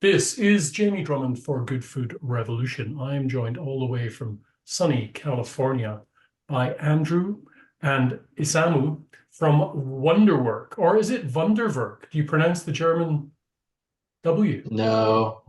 This is Jamie Drummond for Good Food Revolution. I am joined all the way from sunny California by Andrew and Issamu from Wonderwerk, or is it Wonderwerk? Do you pronounce the German W? No,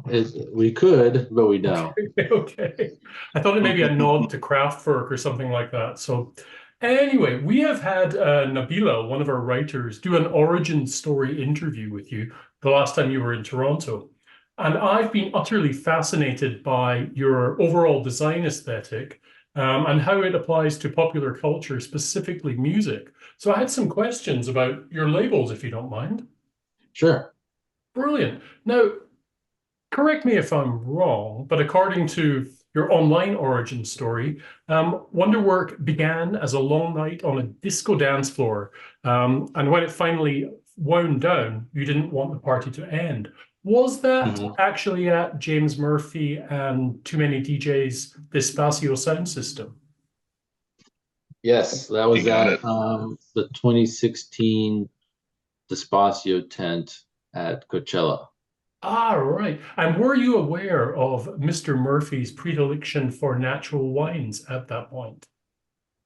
we could, but we don't. Okay, okay. I thought it may be a nod to Kraftwerk or something like that. So, anyway, we have had Nabilah, one of our writers, do an origin story interview with you the last time you were in Toronto. And I've been utterly fascinated by your overall design aesthetic and how it applies to popular culture, specifically music. So, I had some questions about your labels, if you don't mind. Sure. Brilliant. Now, correct me if I'm wrong, but according to your online origin story, Wonderwork began as a long night on a disco dance floor. And when it finally wound down, you didn't want the party to end. Was that Mhm. actually at James Murphy and Too Many DJs Despacio sound system? Yes, that You was got at it. the 2016 Despacio tent at Coachella. Ah, right. And were you aware of Mr. Murphy's predilection for natural wines at that point?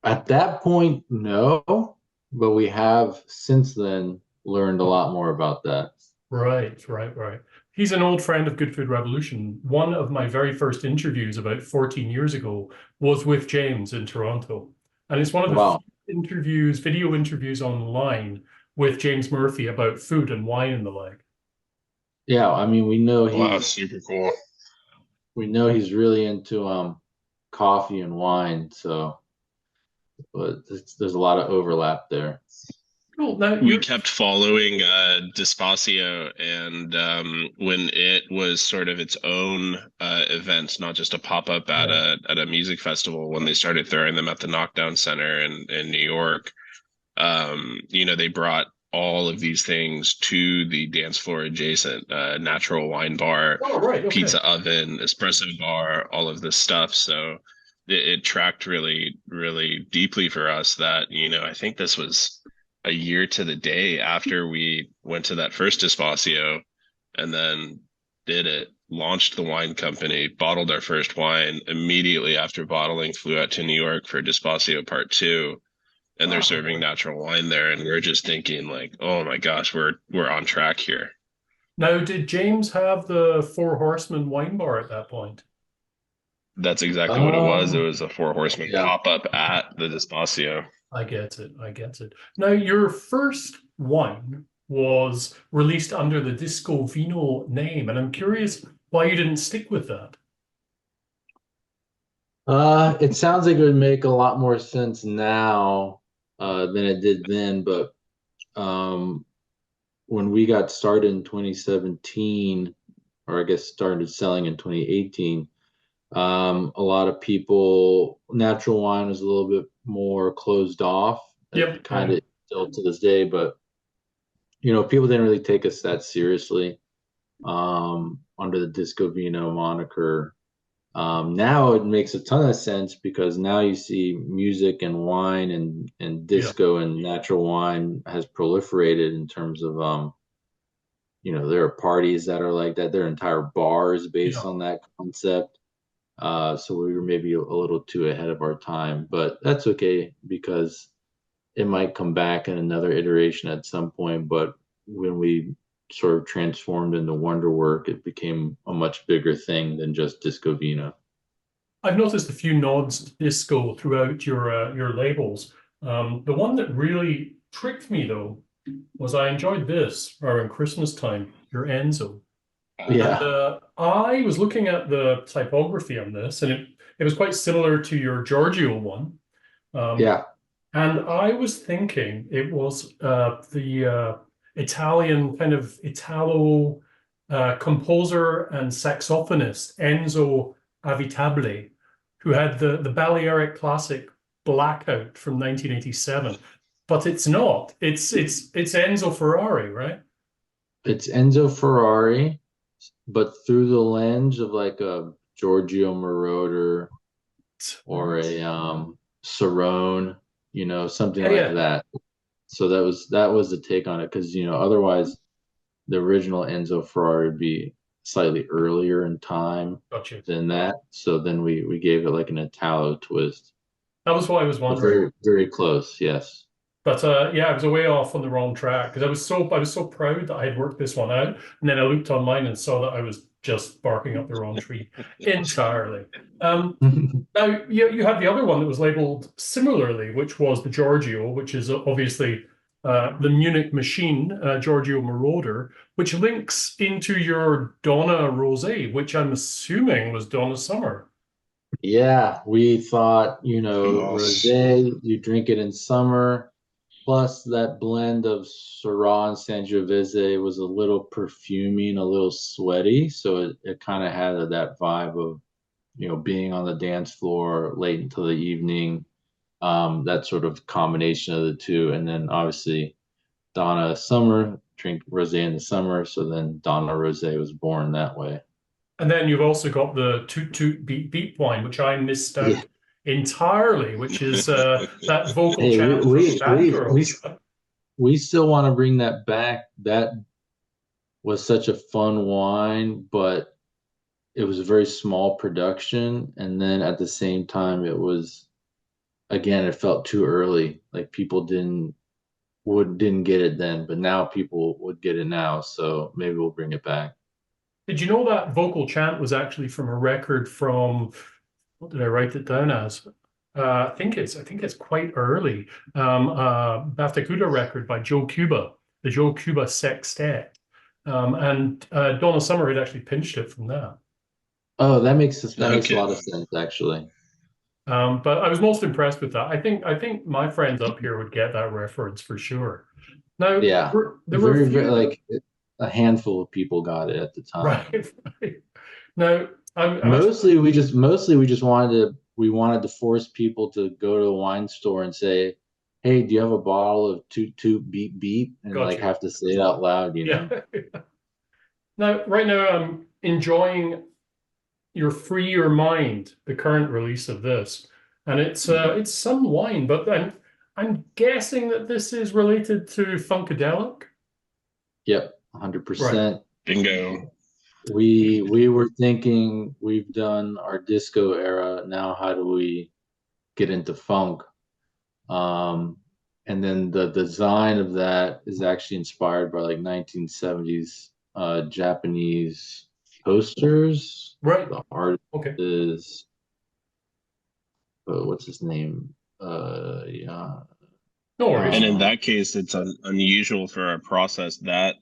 At that point, no, but we have since then learned a lot more about that. Right, right, right. He's an old friend of Good Food Revolution. One of my very first interviews about 14 years ago was with James in Toronto. And it's one of the few Wow. interviews, video interviews online with James Murphy about food and wine and the like. Yeah, I mean, Wow, super cool. we know he's really into coffee and wine, so but there's a lot of overlap there. Cool. Now We you're kept following Despacio, and when it was sort of its own event, not just a pop up at yeah, a music festival, when they started throwing them at the Knockdown Center in New York, they brought all of these things to the dance floor adjacent, natural wine bar, oh right, okay. pizza oven, espresso bar, all of this stuff. So it tracked really, really deeply for us that, I think this was a year to the day after we went to that first Espacio and then did it, launched the wine company, bottled our first wine. Immediately after bottling, flew out to New York for Despacio Part Two, and they're Wow. serving natural wine there, and we're just thinking like, oh my gosh, we're on track here. Now, did James have the Four Horsemen wine bar at that point? That's exactly what it was. It Um, was a Four Horsemen yeah. pop up at the Despacio. I get it. I get it. Now, your first wine was released under the Disco Vino name, and I'm curious why you didn't stick with that. It sounds like it would make a lot more sense now than it did then, but um, when we got started in 2017, or I guess started selling in 2018, a lot of people, natural wine was a little bit more closed off. It Yep. kind of still to this day, but people didn't really take us that seriously under the Disco Vino moniker. Now it makes a ton of sense because now you see music and wine and Yeah. disco and natural wine has proliferated in terms of there are parties that are like that. There are entire bars based Yeah. on that concept. So we were maybe a little too ahead of our time, but that's okay because it might come back in another iteration at some point. But when we sort of transformed into Wonderwork, it became a much bigger thing than just Disco Vino. I've noticed a few nods to disco throughout your labels. The one that really tricked me though was I enjoyed this around Christmas time, your Enzo. And Yeah, I was looking at the typography on this, and it was quite similar to your Giorgio one. Um, yeah. and I was thinking it was the Italian kind of Italo composer and saxophonist Enzo Avitabile, who had the Balearic classic Blackout from 1987. But it's not. It's Enzo Ferrari, right? It's Enzo Ferrari, but through the lens of like a Giorgio Moroder or a Cerrone, something Yeah, like yeah. that. So that was the take on it because otherwise the original Enzo Ferrari would be slightly earlier in time Gotcha. than that. So then we gave it like an Italo twist. That was what I was But wondering. very, very close, yes. But yeah, I was way off on the wrong track because I was so proud that I had worked this one out, and then I looked online and saw that I was just barking up the wrong tree entirely. Um, Now you had the other one that was labeled similarly, which was the Giorgio, which is obviously the Munich Machine, Giorgio Marauder, which links into your Donna Rosé, which I'm assuming was Donna Summer. Yeah, we thought, Nice. rosé, you drink it in summer, plus that blend of Syrah and Sangiovese was a little perfuming, a little sweaty, so it kind of had that vibe of, being on the dance floor late into the evening, that sort of combination of the two. And then obviously Donna Summer, drink rosé in the summer, so then Donna Rosé was born that way. And then you've also got the Toot Toot Beep Beep wine, which I missed Yeah. out entirely, which is that vocal Hey, chant from Bad Girls. we still want to bring that back. That was such a fun wine, but it was a very small production, and then at the same time, it was, again, it felt too early. Like people didn't get it then, but now people would get it now. So maybe we'll bring it back. Did you know that vocal chant was actually from a record from, what did I write it down as? I think it's quite early. Batacuda record by Joe Cuba, the Joe Cuba Sextet. And Donna Summer had actually pinched it from that. Oh, that No makes a lot of kidding. sense, actually. But I was most impressed with that. I think my friends up here would get that reference for sure. Now, Yeah, there were a very few, like a handful of people got it at the time. right, right. Now, I'm actually, Mostly we just wanted to force people to go to a wine store and say, "Hey, do you have a bottle of toot toot beep beep?" and got like you. have to say it out loud, you Yeah. know? Now, right now, I'm enjoying your Free Your Mind, the current release of this, and Mhm. it's some wine, but I'm guessing that this is related to Funkadelic. Yep, Right. 100%. Bingo. We were thinking we've done our disco era. Now how do we get into funk? Um, and then the design of that is actually inspired by like 1970s Japanese posters. Right. The art Okay. is what's his name? Yeah. No And worries. in Um, that case, it's unusual for a process that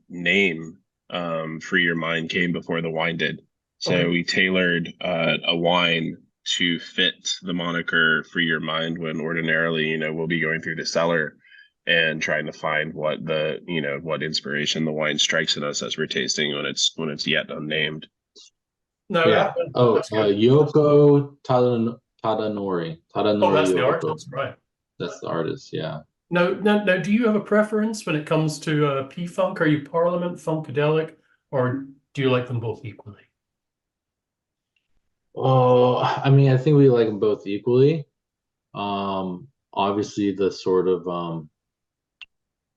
name Free Your Mind came before the wine did. So Okay. we tailored a wine to fit the moniker Free Your Mind when ordinarily, we'll be going through the cellar and trying to find what what inspiration the wine strikes in us as we're tasting when it's yet unnamed. No, yeah. Oh, that's good. Yoko Oh, Tadanori that's the Yoko. artist, right? That's the artist. Yeah. Now, do you have a preference when it comes to P-Funk? Are you Parliament, Funkadelic, or do you like them both equally? Oh, I mean, I think we like them both equally. Obviously the sort of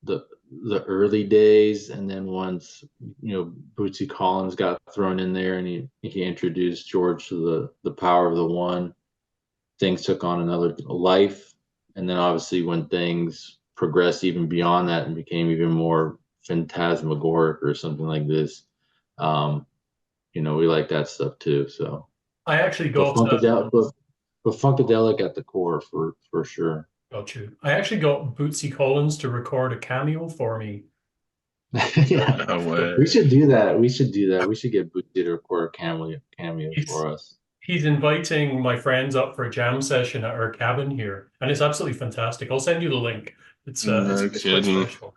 the the early days, and then once Bootsy Collins got thrown in there, and he introduced George to the power of the one, things took on another life. And then obviously when things progressed even beyond that and became even more phantasmagoric or something like this, um, we like that stuff too. So, I actually but got Funkadelic at the core for sure. got you. I actually got Bootsy Collins to record a cameo for me. Yeah, No we way. should do that. We should do that. We should get Bootsy to record a cameo He's for us. he's inviting my friends up for a jam session at our cabin here, and it's absolutely fantastic. I'll send you the link. No It's quite kidding. special.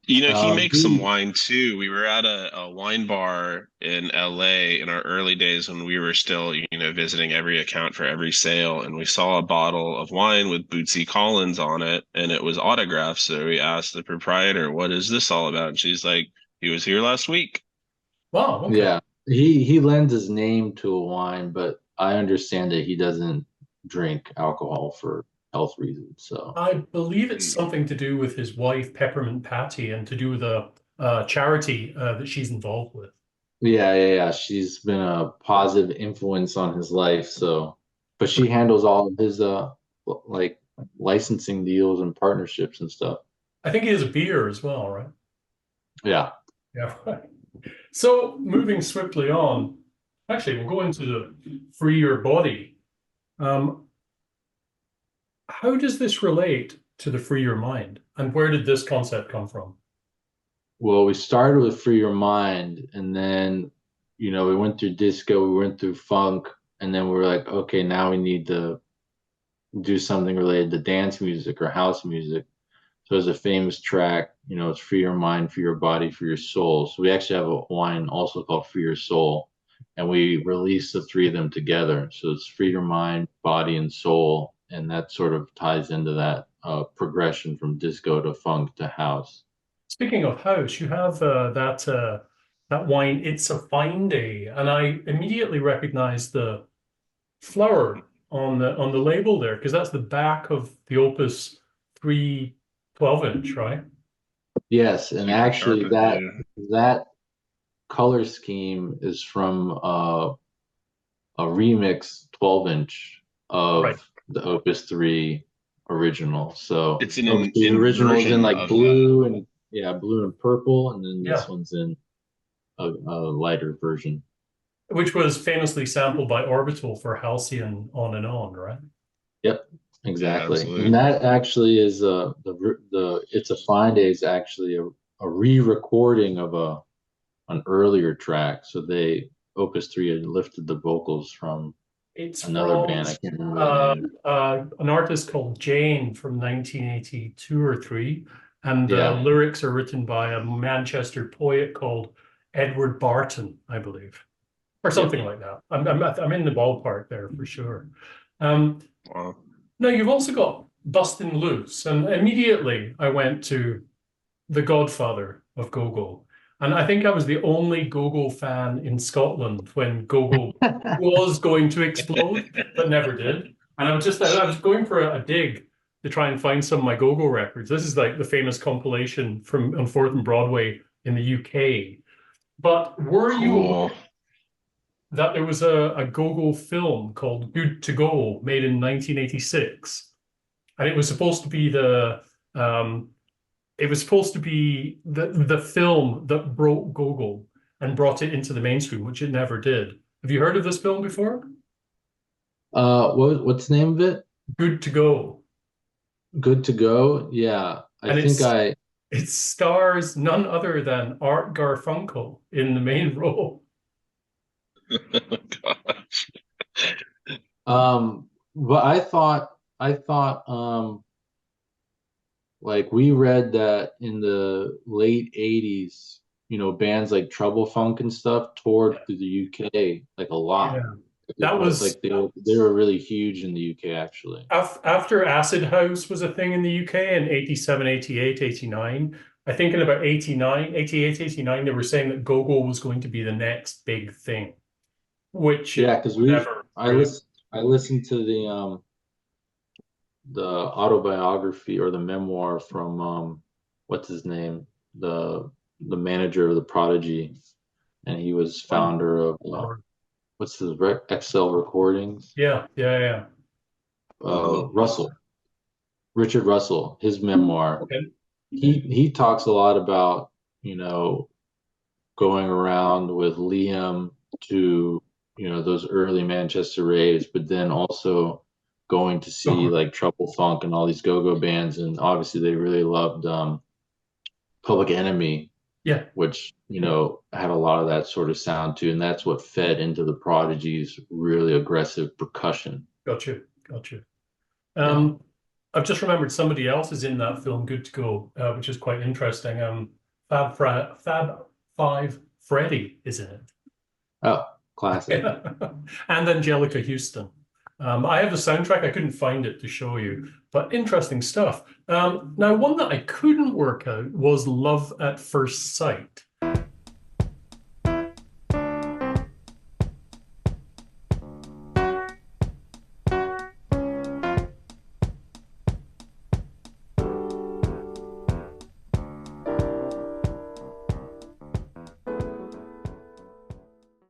He makes some He wine too. We were at a wine bar in LA in our early days when we were still, visiting every account for every sale, and we saw a bottle of wine with Bootsy Collins on it, and it was autographed. So we asked the proprietor, "What is this all about?" And she's like, "He was here last week." Wow, okay. Yeah, he lends his name to a wine, but I understand that he doesn't drink alcohol for health reasons. So I believe it's Hmm. something to do with his wife, Peppermint Patty, and to do with charity that she's involved with. Yeah. She's been a positive influence on his life. So, but she handles all of his like licensing deals and partnerships and stuff. I think he has a beer as well, right? Yeah. Yeah. So moving swiftly on, actually, we'll go into the Free Your Body. How does this relate to the Free Your Mind, and where did this concept come from? Well, we started with Free Your Mind, and then, we went through disco, we went through funk, and then we were like, okay, now we need to do something related to dance music or house music. So there's a famous track, it's Free Your Mind, Free Your Body, Free Your Soul. So we actually have a wine also called Free Your Soul, and we release the three of them together. So it's Free Your Mind, Body, and Soul, and that sort of ties into that progression from disco to funk to house. Speaking of house, you have that wine, It's a Fine Day, and I immediately recognized the flower on the label there, because that's the back of the Opus 3 12-inch, right? Yes, and actually that color scheme is from a remix 12-inch of the Opus 3 original. So it's an the original is in like blue that. and blue and purple, and then this one's in a lighter version. Which was famously sampled by Orbital for Halcyon On and On, right? Yep, exactly. Yeah, and that actually is the It's a Fine Day is actually a re-recording of an earlier track. So Opus 3 had lifted the vocals from another band. I can't remember the name. An artist called Jane from 1982 or 3, and the lyrics are written by a Manchester poet called Edward Barton, I believe, or something like that. I'm in the ballpark there for sure. Wow. Now you've also got Bustin' Loose, and immediately I went to the godfather of go-go. And I think I was the only go-go fan in Scotland when go-go was going to explode, but never did. And I was going for a dig to try and find some of my go-go records. This is like the famous compilation from on 4th and Broadway in the UK. But were you aware that there was a go-go film called Good to Go made in 1986? And it was supposed to be the film that broke go-go and brought it into the mainstream, which it never did. Have you heard of this film before? What's the name of it? Good to Go. Good to Go? Yeah. It stars none other than Art Garfunkel in the main role. Gosh. But I thought like we read that in the late 80s, bands like Trouble Funk and stuff toured through the UK like a lot. Yeah. That was like they were really huge in the UK actually. After Acid House was a thing in the UK in 87, 88, 89. I think in about 88, 89, they were saying that go-go was going to be the next big thing. Which because I listened to the autobiography or the memoir from what's his name, the manager of the Prodigy, and he was founder of what's his XL Recordings. Yeah. Richard Russell, his memoir. Okay. He talks a lot about going around with Liam to those early Manchester raves, but then also going to see like Trouble Funk and all these go-go bands, and obviously they really loved Public Enemy, which had a lot of that sort of sound too, and that's what fed into the Prodigy's really aggressive percussion. Gotcha. I've just remembered somebody else is in that film, Good to Go, which is quite interesting. Fab Five Freddy is in it. Oh, classic. And Angelica Houston. I have the soundtrack. I couldn't find it to show you, but interesting stuff. Now, one that I couldn't work out was Love at First Sight.